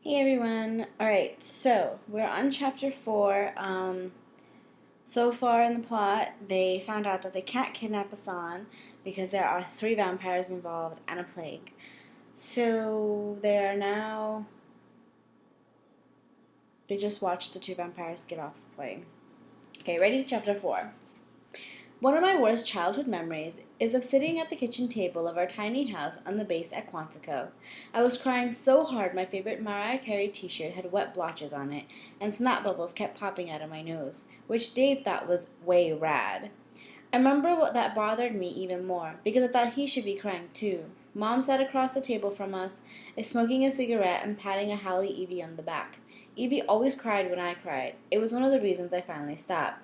Hey everyone. Alright, so we're on chapter 4. So far in the plot, they found out that they can't kidnap Hassan because there are 3 vampires involved and a plague. So they just watched the 2 vampires get off the plane. Okay, ready? Chapter 4. One of my worst childhood memories is of sitting at the kitchen table of our tiny house on the base at Quantico. I was crying so hard my favorite Mariah Carey t-shirt had wet blotches on it, and snot bubbles kept popping out of my nose, which Dave thought was way rad. I remember what that bothered me even more, because I thought he should be crying too. Mom sat across the table from us, smoking a cigarette and patting a Howley Evie on the back. Evie always cried when I cried. It was one of the reasons I finally stopped.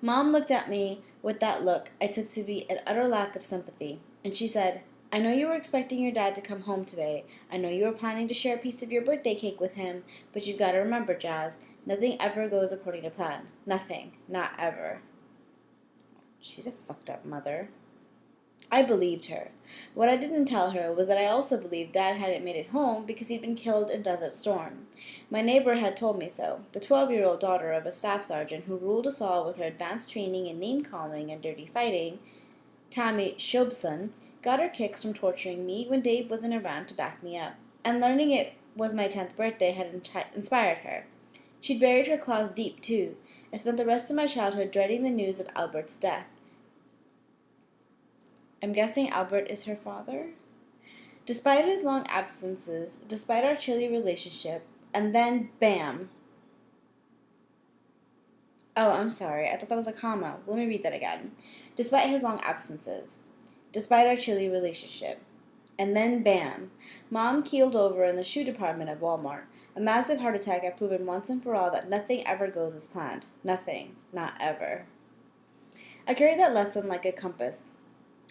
Mom looked at me with that look I took to be an utter lack of sympathy, and she said, I know you were expecting your dad to come home today. I know you were planning to share a piece of your birthday cake with him, but you've got to remember, Jazz, nothing ever goes according to plan. Nothing. Not ever. She's a fucked up mother. I believed her. What I didn't tell her was that I also believed Dad hadn't made it home because he'd been killed in Desert Storm. My neighbor had told me so, the 12-year-old daughter of a staff sergeant who ruled us all with her advanced training in name-calling and dirty fighting. Tammy Shobson got her kicks from torturing me when Dave wasn't around to back me up, and learning it was my 10th birthday had inspired her. She'd buried her claws deep, too. I spent the rest of my childhood dreading the news of Albert's death. I'm guessing Albert is her father? Despite his long absences, despite our chilly relationship, and then bam! Oh, I'm sorry. I thought that was a comma. Let me read that again. Despite his long absences, despite our chilly relationship, and then bam! Mom keeled over in the shoe department at Walmart. A massive heart attack had proven once and for all that nothing ever goes as planned. Nothing. Not ever. I carried that lesson like a compass,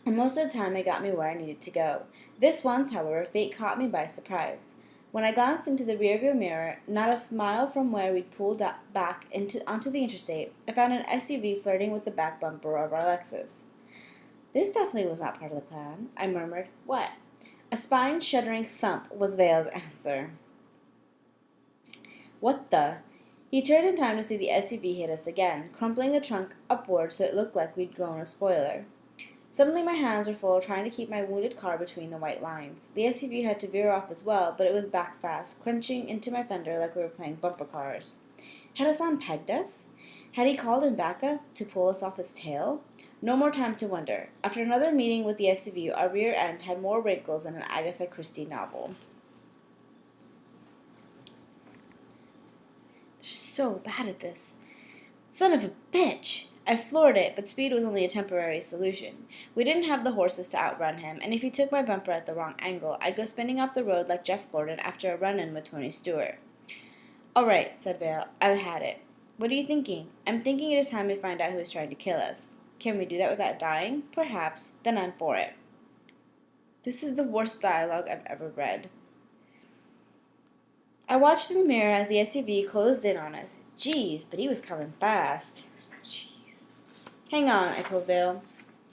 and most of the time it got me where I needed to go. This once, however, fate caught me by surprise. When I glanced into the rearview mirror, not a mile from where we'd pulled back onto the interstate, I found an SUV flirting with the back bumper of our Lexus. This definitely was not part of the plan, I murmured. What? A spine-shuddering thump was Vale's answer. What the? He turned in time to see the SUV hit us again, crumpling the trunk upward so it looked like we'd grown a spoiler. Suddenly my hands were full trying to keep my wounded car between the white lines. The SUV had to veer off as well, but it was back fast, crunching into my fender like we were playing bumper cars. Had Hassan pegged us? Had he called in backup to pull us off his tail? No more time to wonder. After another meeting with the SUV, our rear end had more wrinkles than an Agatha Christie novel. They're so bad at this. Son of a bitch! I floored it, but speed was only a temporary solution. We didn't have the horses to outrun him, and if he took my bumper at the wrong angle, I'd go spinning off the road like Jeff Gordon after a run-in with Tony Stewart. All right, said Vale. I've had it. What are you thinking? I'm thinking it is time we find out who is trying to kill us. Can we do that without dying? Perhaps. Then I'm for it. This is the worst dialogue I've ever read. I watched in the mirror as the SUV closed in on us. Geez, but he was coming fast. Hang on, I told Vale.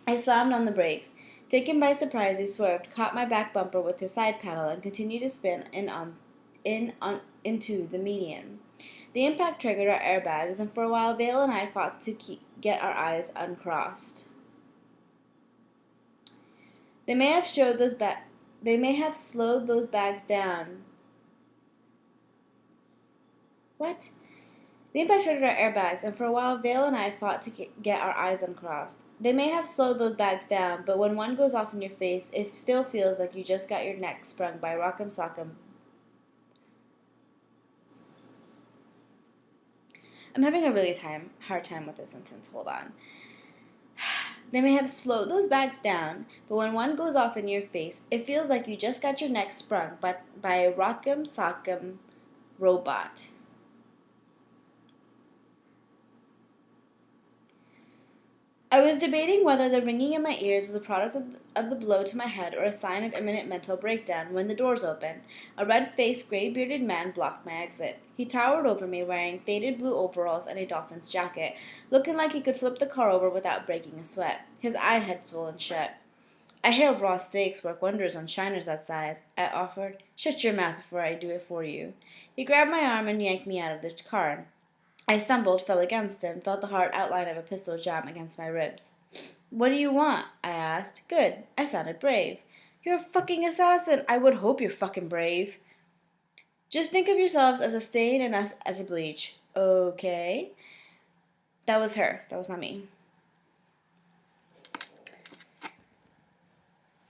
I slammed on the brakes. Taken by surprise, he swerved, caught my back bumper with his side panel, and continued to spin into the median. The impact triggered our airbags, and for a while Vale and I fought to get our eyes uncrossed. They may have slowed those bags down. What? The impact triggered our airbags, and for a while Vale and I fought to get our eyes uncrossed. They may have slowed those bags down, but when one goes off in your face, it still feels like you just got your neck sprung by Rock'em Sock'em. I'm having a really hard time with this sentence. Hold on. They may have slowed those bags down, but when one goes off in your face, it feels like you just got your neck sprung by a Rock'em Sock'em robot. I was debating whether the ringing in my ears was a product of the blow to my head or a sign of imminent mental breakdown when the doors opened. A red-faced, gray-bearded man blocked my exit. He towered over me wearing faded blue overalls and a dolphin's jacket, looking like he could flip the car over without breaking a sweat. His eye had swollen shut. I hear raw steaks work wonders on shiners that size, I offered. Shut your mouth before I do it for you. He grabbed my arm and yanked me out of the car. I stumbled, fell against him, felt the hard outline of a pistol jam against my ribs. What do you want? I asked. Good. I sounded brave. You're a fucking assassin. I would hope you're fucking brave. Just think of yourselves as a stain and us as a bleach. Okay. That was her. That was not me.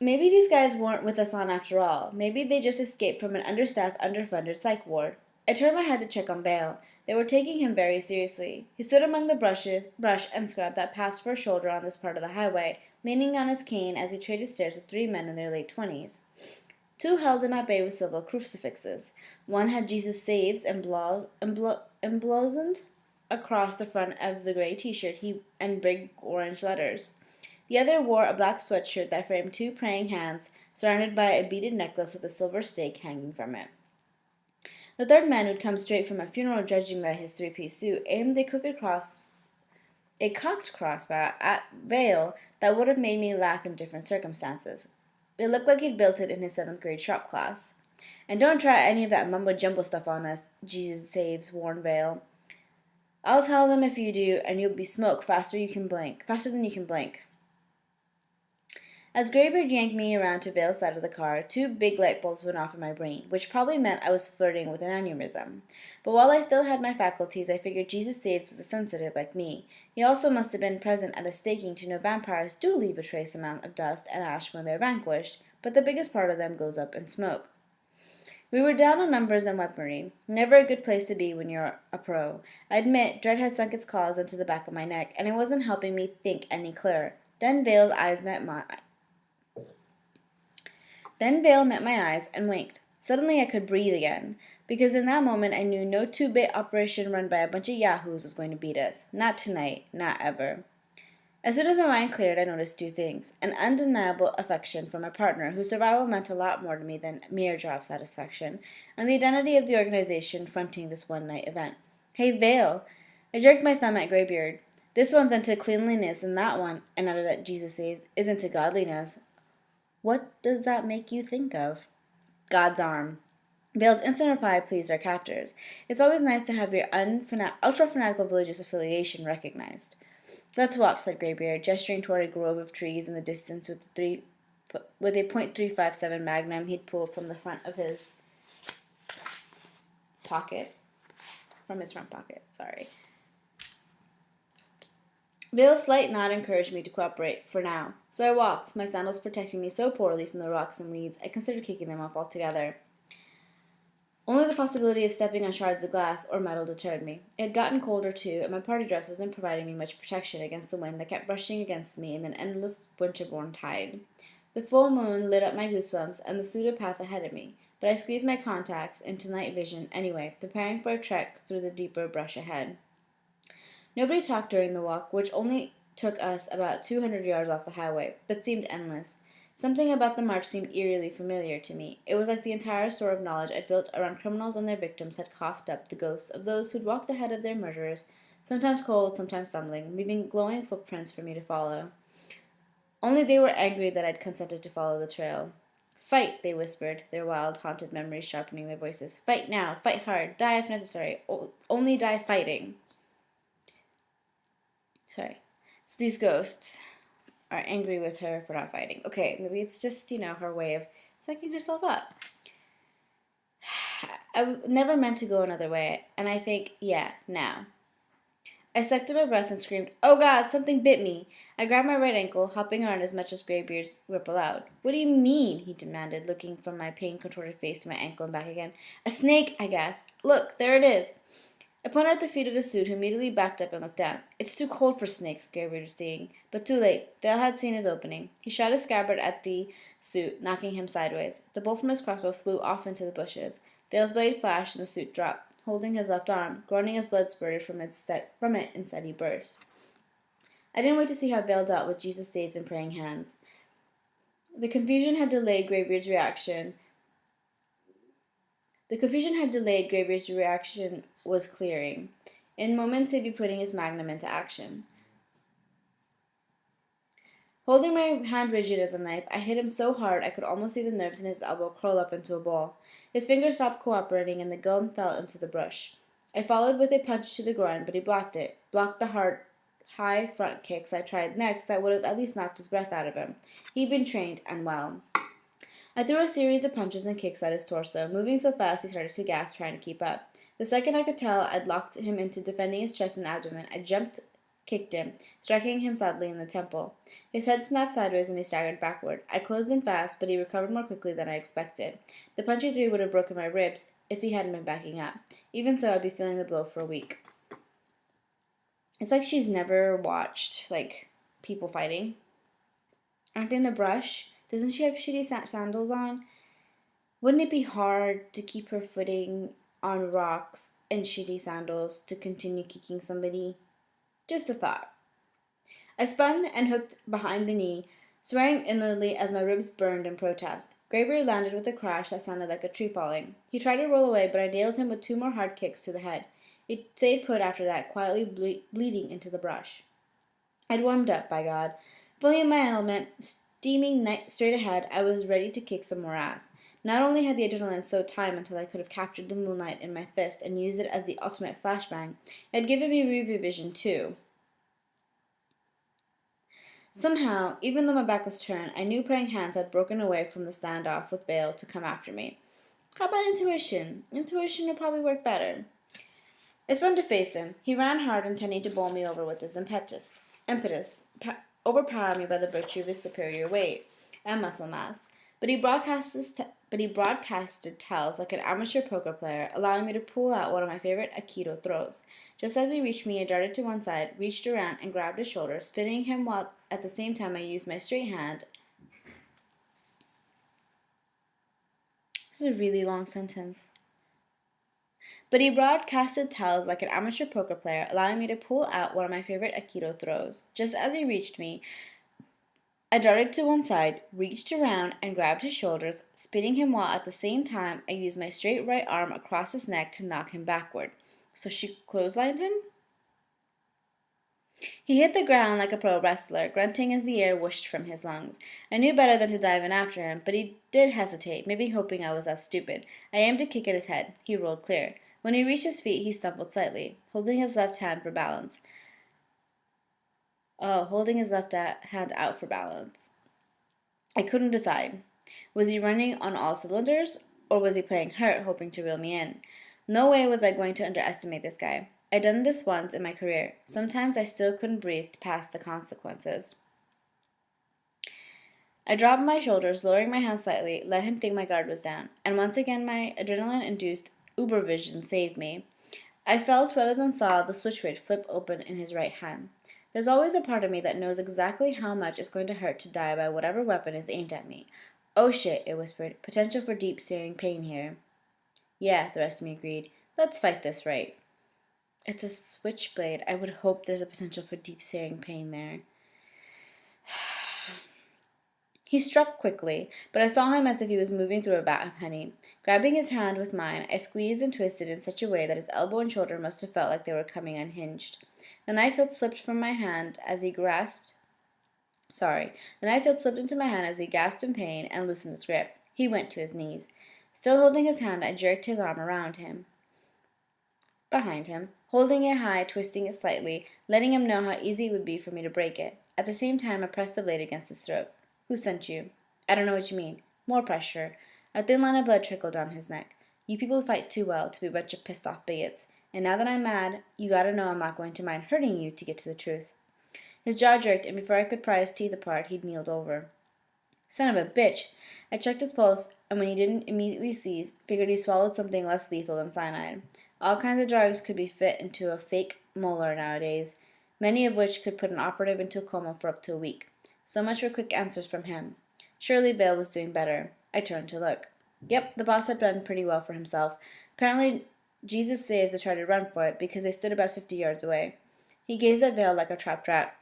Maybe these guys weren't with us on after all. Maybe they just escaped from an understaffed, underfunded psych ward. I turned my head to check on Bale. They were taking him very seriously. He stood among the brush and scrub that passed for a shoulder on this part of the highway, leaning on his cane as he traded stares with 3 men in their late 20s. 2 held him at bay with silver crucifixes. One had Jesus Saves emblazoned across the front of the gray t-shirt and big orange letters. The other wore a black sweatshirt that framed 2 praying hands, surrounded by a beaded necklace with a silver stake hanging from it. The third man, who'd come straight from a funeral judging by his 3-piece suit, aimed a cocked crossbow at Vale that would have made me laugh in different circumstances. It looked like he'd built it in his 7th grade shop class. And don't try any of that mumbo-jumbo stuff on us, Jesus Saves, warned Vale. I'll tell them if you do, and you'll be smoked faster than you can blink. As Graybeard yanked me around to Vale's side of the car, 2 big light bulbs went off in my brain, which probably meant I was flirting with an aneurysm. But while I still had my faculties, I figured Jesus Saves was a sensitive like me. He also must have been present at a staking to know vampires do leave a trace amount of dust and ash when they're vanquished, but the biggest part of them goes up in smoke. We were down on numbers and weaponry. Never a good place to be when you're a pro. I admit, dread had sunk its claws into the back of my neck, and it wasn't helping me think any clearer. Then Vale met my eyes and winked. Suddenly I could breathe again, because in that moment I knew no 2-bit operation run by a bunch of yahoos was going to beat us. Not tonight. Not ever. As soon as my mind cleared, I noticed 2 things. An undeniable affection for my partner, whose survival meant a lot more to me than mere job satisfaction, and the identity of the organization fronting this one-night event. Hey, Vale! I jerked my thumb at Graybeard. This one's into cleanliness, and that one, and added that Jesus Saves, is into godliness. What does that make you think of? God's arm. Vale's instant reply pleased our captors. It's always nice to have your ultra-fanatical religious affiliation recognized. Let's walk, said Graybeard, gesturing toward a grove of trees in the distance with a .357 Magnum he'd pulled from the front of his pocket. From his front pocket, sorry. Vale's slight nod encouraged me to cooperate, for now. So I walked, my sandals protecting me so poorly from the rocks and weeds, I considered kicking them off altogether. Only the possibility of stepping on shards of glass or metal deterred me. It had gotten colder, too, and my party dress wasn't providing me much protection against the wind that kept brushing against me in an endless winter-born tide. The full moon lit up my goosebumps and the suited path ahead of me, but I squeezed my contacts into night vision anyway, preparing for a trek through the deeper brush ahead. Nobody talked during the walk, which only took us about 200 yards off the highway, but seemed endless. Something about the march seemed eerily familiar to me. It was like the entire store of knowledge I'd built around criminals and their victims had coughed up the ghosts of those who'd walked ahead of their murderers, sometimes cold, sometimes stumbling, leaving glowing footprints for me to follow. Only they were angry that I'd consented to follow the trail. Fight, they whispered, their wild, haunted memories sharpening their voices. Fight now, fight hard, die if necessary, only die fighting. Sorry. So these ghosts are angry with her for not fighting. Okay, maybe it's just, her way of psyching herself up. I never meant to go another way, and I think, yeah, now. I sucked in my breath and screamed, "Oh God, something bit me!" I grabbed my right ankle, hopping around as much as Graybeard's ripple out. "What do you mean?" he demanded, looking from my pain-contorted face to my ankle and back again. "A snake!" I gasped. "Look, there it is!" I pointed at the feet of the suit, who immediately backed up and looked down. "It's too cold for snakes," Graybeard was saying, but too late. Vale had seen his opening. He shot his scabbard at the suit, knocking him sideways. The bolt from his crossbow flew off into the bushes. Vale's blade flashed, and the suit dropped, holding his left arm, groaning as blood spurted from it in steady bursts. I didn't wait to see how Vale dealt with Jesus Saves and praying hands. The confusion had delayed Graybeard's reaction. Was clearing. In moments, he'd be putting his magnum into action. Holding my hand rigid as a knife, I hit him so hard I could almost see the nerves in his elbow curl up into a ball. His fingers stopped cooperating, and the gun fell into the brush. I followed with a punch to the groin, but he blocked it, blocked the hard, high front kicks I tried next that would have at least knocked his breath out of him. He'd been trained, and well. I threw a series of punches and kicks at his torso, moving so fast he started to gasp, trying to keep up. The second I could tell I'd locked him into defending his chest and abdomen, I jumped, kicked him, striking him sadly in the temple. His head snapped sideways and he staggered backward. I closed in fast, but he recovered more quickly than I expected. The punch he threw would have broken my ribs if he hadn't been backing up. Even so, I'd be feeling the blow for a week. It's like she's never watched, people fighting. Aren't they in the brush? Doesn't she have shitty sandals on? Wouldn't it be hard to keep her footing on rocks and shitty sandals to continue kicking somebody? Just a thought. I spun and hooked behind the knee, swearing inwardly as my ribs burned in protest. Graybeard landed with a crash that sounded like a tree falling. He tried to roll away, but I nailed him with 2 more hard kicks to the head. He stayed put after that, quietly bleeding into the brush. I'd warmed up, by God. Fully in my element, steaming straight ahead, I was ready to kick some more ass. Not only had the adrenaline slowed time until I could have captured the moonlight in my fist and used it as the ultimate flashbang, it had given me rearview vision, too. Somehow, even though my back was turned, I knew praying hands had broken away from the standoff with Vale to come after me. How about intuition? Intuition would probably work better. I spun to face him. He ran hard, intending to bowl me over with his impetus, overpower me by the virtue of his superior weight and muscle mass. But he broadcasted tells like an amateur poker player, allowing me to pull out one of my favorite Aikido throws. Just as he reached me, I darted to one side, reached around, and grabbed his shoulder, spinning him while at the same time I used my straight hand. This is a really long sentence. But he broadcasted tells like an amateur poker player, allowing me to pull out one of my favorite Aikido throws. Just as he reached me, I darted to one side, reached around, and grabbed his shoulders, spinning him while at the same time I used my straight right arm across his neck to knock him backward. So she clotheslined him? He hit the ground like a pro wrestler, grunting as the air whooshed from his lungs. I knew better than to dive in after him, but he did hesitate, maybe hoping I was as stupid. I aimed a kick at his head. He rolled clear. When he reached his feet, he stumbled slightly, holding his left hand for balance. Holding his left hand out for balance. I couldn't decide. Was he running on all cylinders, or was he playing hurt, hoping to reel me in? No way was I going to underestimate this guy. I'd done this once in my career. Sometimes I still couldn't breathe past the consequences. I dropped my shoulders, lowering my hand slightly, let him think my guard was down, and once again my adrenaline-induced uber vision saved me. I felt rather than saw the switchblade flip open in his right hand. There's always a part of me that knows exactly how much it's going to hurt to die by whatever weapon is aimed at me. Oh shit, it whispered. Potential for deep, searing pain here. Yeah, the rest of me agreed. Let's fight this right. It's a switchblade. I would hope there's a potential for deep, searing pain there. He struck quickly, but I saw him as if he was moving through a vat of honey. Grabbing his hand with mine, I squeezed and twisted in such a way that his elbow and shoulder must have felt like they were coming unhinged. The knife hilt slipped from my hand as he grasped. The knife hilt slipped into my hand as he gasped in pain and loosened his grip. He went to his knees. Still holding his hand, I jerked his arm around him. Behind him, holding it high, twisting it slightly, letting him know how easy it would be for me to break it. At the same time, I pressed the blade against his throat. Who sent you? I don't know what you mean. More pressure. A thin line of blood trickled down his neck. You people fight too well to be a bunch of pissed-off bigots. And now that I'm mad, you gotta know I'm not going to mind hurting you to get to the truth. His jaw jerked, and before I could pry his teeth apart, he'd kneeled over. Son of a bitch! I checked his pulse, and when he didn't immediately cease, figured he swallowed something less lethal than cyanide. All kinds of drugs could be fit into a fake molar nowadays, many of which could put an operative into a coma for up to a week. So much for quick answers from him. Surely Vale was doing better. I turned to look. Yep, the boss had done pretty well for himself. Apparently, Jesus saves had tried to run for it because they stood about 50 yards away. He gazed at Vale like a trapped rat,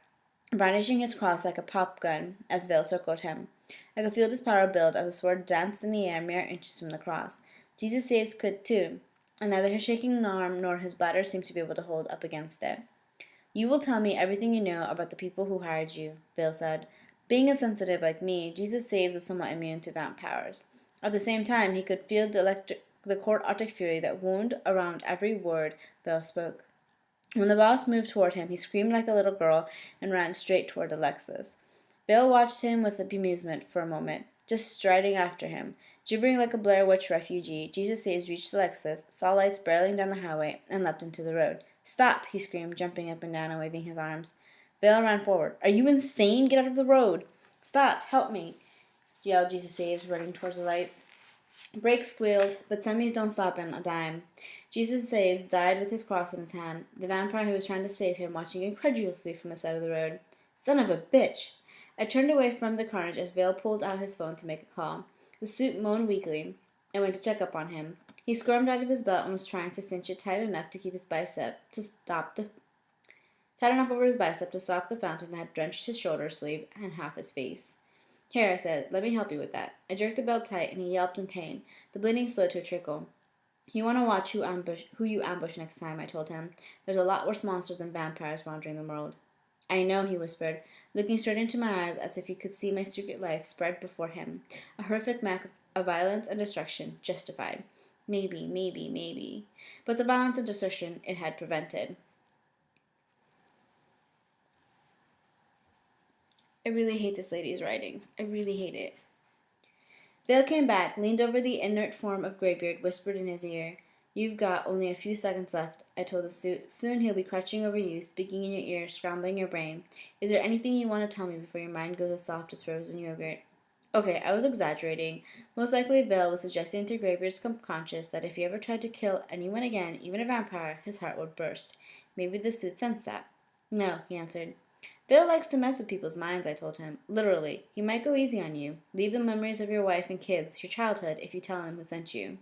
brandishing his cross like a pop gun as Vale circled him. I could feel his power build as the sword danced in the air mere inches from the cross. Jesus saves could too, and neither his shaking arm nor his bladder seemed to be able to hold up against it. You will tell me everything you know about the people who hired you, Vale said. Being insensitive like me, Jesus Saves was somewhat immune to vamp powers. At the same time, he could feel the court-optic fury that wound around every word Belle spoke. When the boss moved toward him, he screamed like a little girl and ran straight toward Alexis. Bill watched him with amusement for a moment, just striding after him. Gibbering like a Blair Witch refugee, Jesus Saves reached Alexis, saw lights barreling down the highway, and leapt into the road. "Stop!" he screamed, jumping up and down and waving his arms. Bill ran forward. "Are you insane? Get out of the road!" "Stop! Help me!" yelled Jesus Saves, running towards the lights. Brakes squealed, but semis don't stop in a dime. Jesus Saves died with his cross in his hand, the vampire who was trying to save him watching incredulously from the side of the road. "Son of a bitch!" I turned away from the carnage as Vale pulled out his phone to make a call. The suit moaned weakly. I went to check up on him. He squirmed out of his belt and was trying to cinch it tight enough to keep his bicep to stop the tight enough over his bicep to stop the fountain that had drenched his shoulder sleeve and half his face. "Here," I said, "let me help you with that." I jerked the belt tight, and he yelped in pain. The bleeding slowed to a trickle. "You want to watch who you ambush next time," I told him. "There's a lot worse monsters than vampires wandering the world." "I know," he whispered, looking straight into my eyes as if he could see my secret life spread before him. A horrific map of violence and destruction, justified. Maybe. But the violence and destruction it had prevented. I really hate this lady's writing. I really hate it. Vale came back, leaned over the inert form of Greybeard, whispered in his ear. "You've got only a few seconds left," I told the suit. "Soon he'll be crouching over you, speaking in your ear, scrambling your brain. Is there anything you want to tell me before your mind goes as soft as frozen yogurt?" Okay, I was exaggerating. Most likely Vale was suggesting to Greybeard's subconscious that if he ever tried to kill anyone again, even a vampire, his heart would burst. Maybe the suit sensed that. "No," he answered. "Vale likes to mess with people's minds," I told him. "Literally. He might go easy on you. Leave the memories of your wife and kids, your childhood, if you tell him who sent you."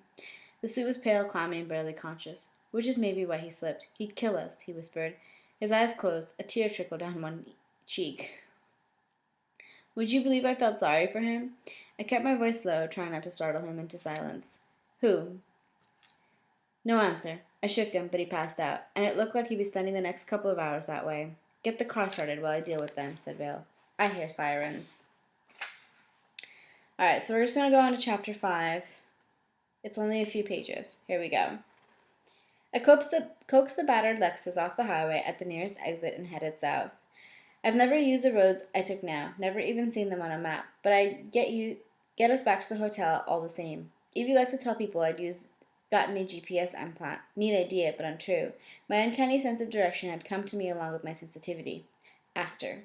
The suit was pale, clammy, and barely conscious. Which is maybe why he slipped. "He'd kill us," he whispered. His eyes closed. A tear trickled down one cheek. Would you believe I felt sorry for him? I kept my voice low, trying not to startle him into silence. "Who?" No answer. I shook him, but he passed out, and it looked like he'd be spending the next couple of hours that way. "Get the car started while I deal with them," said Vale. "I hear sirens." Alright, so we're just going to go on to chapter 5. It's only a few pages. Here we go. I coaxed the battered Lexus off the highway at the nearest exit and headed south. I've never used the roads I took now, never even seen them on a map, but I'd get us back to the hotel all the same. Evie liked to tell people I'd gotten a GPS implant. Neat idea, but untrue. My uncanny sense of direction had come to me along with my sensitivity. After.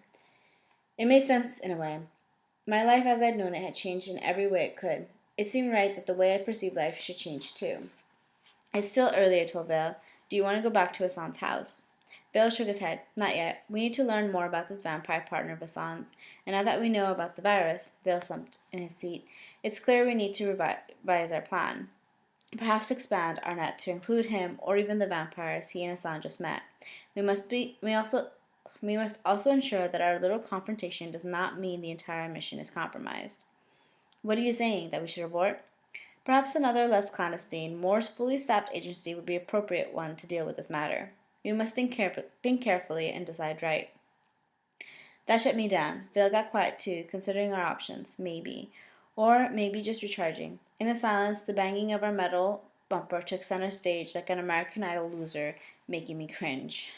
It made sense in a way. My life as I'd known it had changed in every way it could. It seemed right that the way I perceived life should change too. "It's still early," I told Vale. "Do you want to go back to Hassan's house?" Vale shook his head. "Not yet. We need to learn more about this vampire partner of Hassan's. And now that we know about the virus," Vale slumped in his seat, "it's clear we need to revise our plan. Perhaps expand our net to include him or even the vampires he and Hassan just met. We must also ensure that our little confrontation does not mean the entire mission is compromised." "What are you saying? That we should abort?" "Perhaps another less clandestine, more fully staffed agency would be the appropriate one to deal with this matter. We must think carefully and decide right." That shut me down. Vale got quiet too, considering our options. Maybe. Or maybe just recharging. In the silence, the banging of our metal bumper took center stage like an American Idol loser, making me cringe.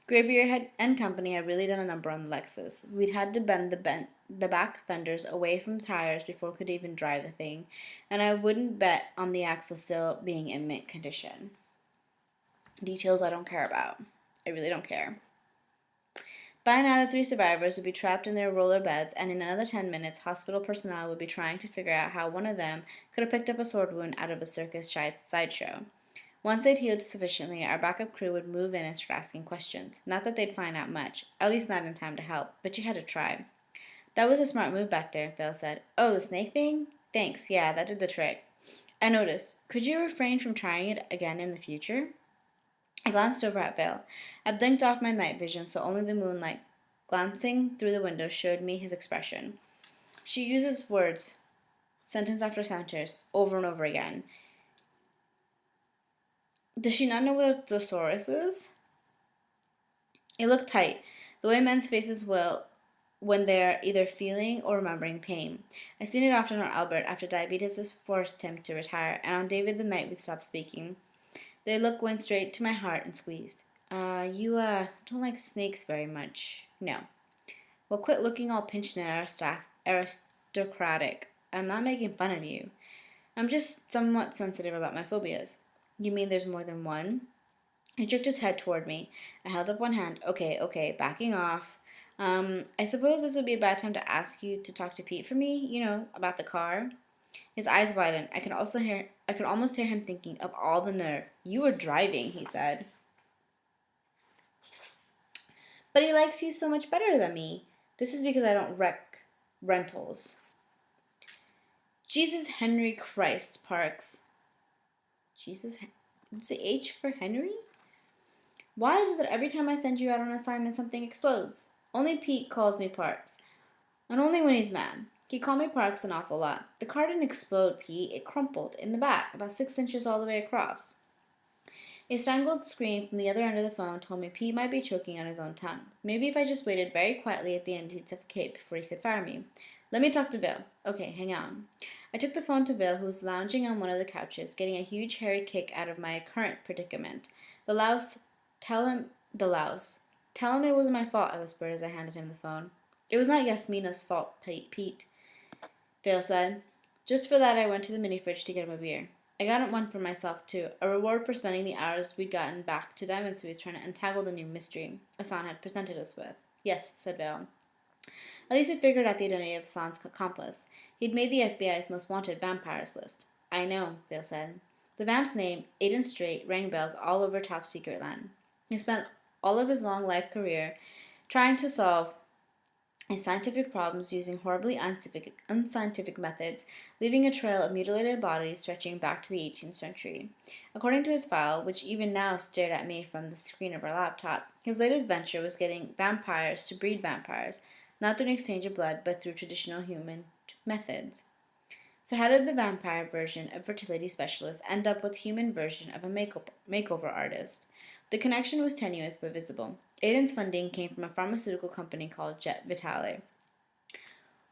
Greybeard and company had really done a number on the Lexus. We'd had to bend the back fenders away from tires before we could even drive the thing, and I wouldn't bet on the axle still being in mint condition. Details I don't care about. I really don't care. By now, the 3 survivors would be trapped in their roller beds, and in another 10 minutes, hospital personnel would be trying to figure out how one of them could have picked up a sword wound out of a circus sideshow. Once they'd healed sufficiently, our backup crew would move in and start asking questions. Not that they'd find out much, at least not in time to help, but you had to try. "That was a smart move back there," Vale said. "Oh, the snake thing? Thanks, yeah, that did the trick." I noticed. "Could you refrain from trying it again in the future?" I glanced over at Vale. I blinked off my night vision so only the moonlight glancing through the window showed me his expression. She uses words, sentence after sentence, over and over again. Does she not know what a thesaurus is? It looked tight, the way men's faces will when they're either feeling or remembering pain. I've seen it often on Albert after diabetes has forced him to retire, and on David the night we stopped speaking. The look went straight to my heart and squeezed. You don't like snakes very much. No. Well, quit looking all pinched and aristocratic. I'm not making fun of you. I'm just somewhat sensitive about my phobias. You mean there's more than one? He jerked his head toward me. I held up one hand. Okay, okay, backing off. I suppose this would be a bad time to ask you to talk to Pete for me, about the car. His eyes widened. I could almost hear him thinking of all the nerve. You were driving, he said. But he likes you so much better than me. This is because I don't wreck rentals. Jesus Henry Christ, Parks. What's the H for Henry? Why is it that every time I send you out on assignment, something explodes? Only Pete calls me Parks, and only when he's mad. He called me Parks an awful lot. The car didn't explode, Pete. It crumpled in the back, about 6 inches all the way across. A strangled scream from the other end of the phone told me Pete might be choking on his own tongue. Maybe if I just waited very quietly at the end, he'd suffocate before he could fire me. Let me talk to Bill. Okay, hang on. I took the phone to Bill, who was lounging on one of the couches, getting a huge hairy kick out of my current predicament. The louse. Tell him it wasn't my fault, I whispered as I handed him the phone. It was not Yasmina's fault, Pete, Bill said. Just for that, I went to the mini fridge to get him a beer. I got one for myself, too, a reward for spending the hours we'd gotten back to Diamond Suisse trying to untangle the new mystery Hassan had presented us with. Yes, said Bill. At least we figured out the identity of Hassan's accomplice. He'd made the FBI's most wanted vampires list. I know, Bill said. The vamp's name, Aiden Strait, rang bells all over top secret land. He spent all of his long life career trying to solve scientific problems using horribly unscientific methods, leaving a trail of mutilated bodies stretching back to the 18th century. According to his file, which even now stared at me from the screen of our laptop, his latest venture was getting vampires to breed vampires, not through an exchange of blood, but through traditional human methods. So how did the vampire version of fertility specialist end up with the human version of a makeover artist? The connection was tenuous but visible. Aiden's funding came from a pharmaceutical company called Jet Vitale,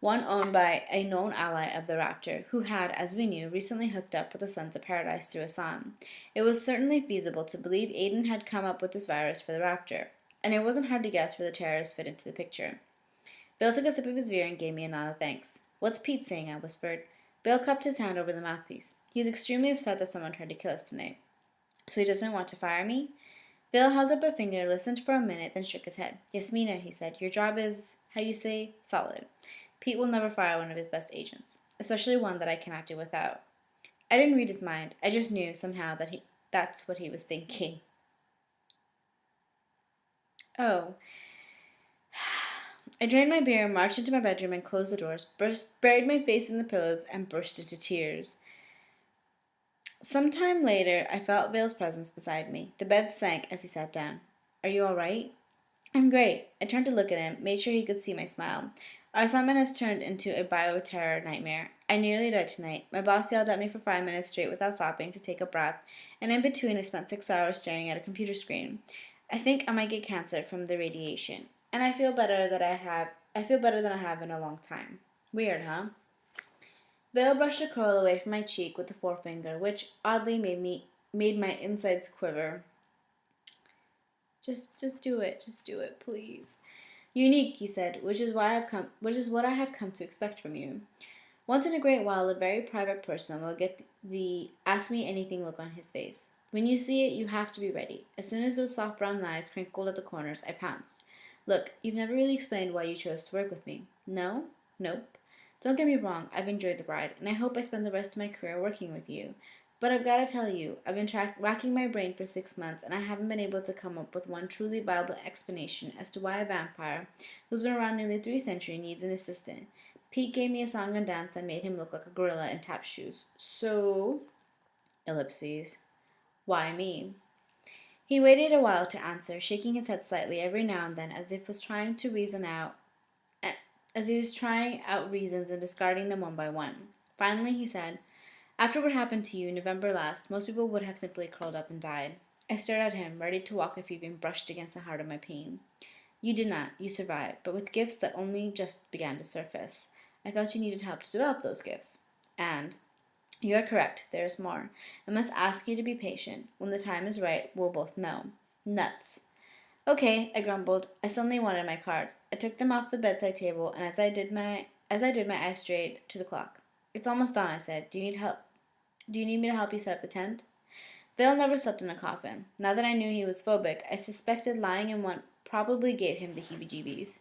one owned by a known ally of the Raptor, who had, as we knew, recently hooked up with the Sons of Paradise through Hassan. It was certainly feasible to believe Aiden had come up with this virus for the Raptor, and it wasn't hard to guess where the terrorists fit into the picture. Bill took a sip of his beer and gave me a nod of thanks. What's Pete saying? I whispered. Bill cupped his hand over the mouthpiece. He's extremely upset that someone tried to kill us tonight. So he doesn't want to fire me? Bill held up a finger, listened for a minute, then shook his head. Yasmina, he said, your job is, how you say, solid. Pete will never fire one of his best agents, especially one that I cannot do without. I didn't read his mind. I just knew somehow that's what he was thinking. Oh. I drained my beer, marched into my bedroom and closed the doors, buried my face in the pillows, and burst into tears. Some time later, I felt Vale's presence beside me. The bed sank as he sat down. Are you all right? I'm great. I turned to look at him, made sure he could see my smile. Our assignment has turned into a bioterror nightmare. I nearly died tonight. My boss yelled at me for 5 minutes straight without stopping to take a breath, and in between I spent 6 hours staring at a computer screen. I think I might get cancer from the radiation, and I feel better than I have in a long time. Weird, huh? Vale brushed a curl away from my cheek with the forefinger, which oddly made my insides quiver. Just do it, please. Unique, he said, which is what I have come to expect from you. Once in a great while, a very private person will get the ask me anything look on his face. When you see it, you have to be ready. As soon as those soft brown eyes crinkled at the corners, I pounced. Look, you've never really explained why you chose to work with me. No? Nope. Don't get me wrong, I've enjoyed the ride, and I hope I spend the rest of my career working with you. But I've got to tell you, I've been racking my brain for 6 months, and I haven't been able to come up with one truly viable explanation as to why a vampire, who's been around nearly 3 centuries, needs an assistant. Pete gave me a song and dance that made him look like a gorilla in tap shoes. So, ellipses, why me? He waited a while to answer, shaking his head slightly every now and then as if he was trying out reasons and discarding them one by one. Finally, he said, after what happened to you November last, most people would have simply curled up and died. I stared at him, ready to walk if he'd been brushed against the heart of my pain. You did not. You survived, but with gifts that only just began to surface. I felt you needed help to develop those gifts. And you are correct. There is more. I must ask you to be patient. When the time is right, we'll both know. Nuts. Okay, I grumbled. I suddenly wanted my cards. I took them off the bedside table, and as I did my eyes strayed to the clock. It's almost dawn, I said. Do you need help? Do you need me to help you set up the tent? Vale never slept in a coffin. Now that I knew he was phobic, I suspected lying in one probably gave him the heebie-jeebies.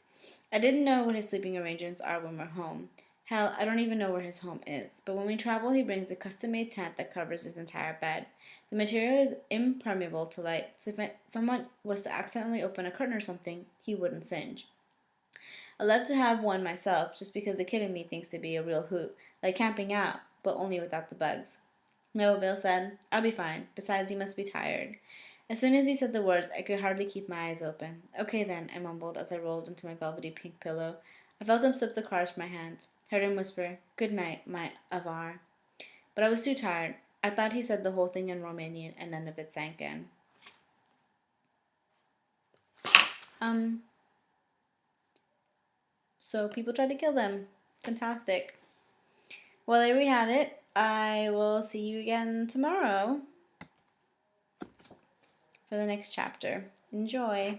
I didn't know what his sleeping arrangements are when we're home. Hell, I don't even know where his home is. But when we travel, he brings a custom-made tent that covers his entire bed. The material is impermeable to light, so if someone was to accidentally open a curtain or something, he wouldn't singe. I love to have one myself, just because the kid in me thinks it'd be a real hoot, like camping out, but only without the bugs. No, Bill said. I'll be fine. Besides, you must be tired. As soon as he said the words, I could hardly keep my eyes open. Okay then, I mumbled as I rolled into my velvety pink pillow. I felt him slip the cards from my hands. Heard him whisper, Good night, my Avar. But I was too tired. I thought he said the whole thing in Romanian, and none of it sank in. So people tried to kill them. Fantastic. Well, there we have it. I will see you again tomorrow for the next chapter. Enjoy.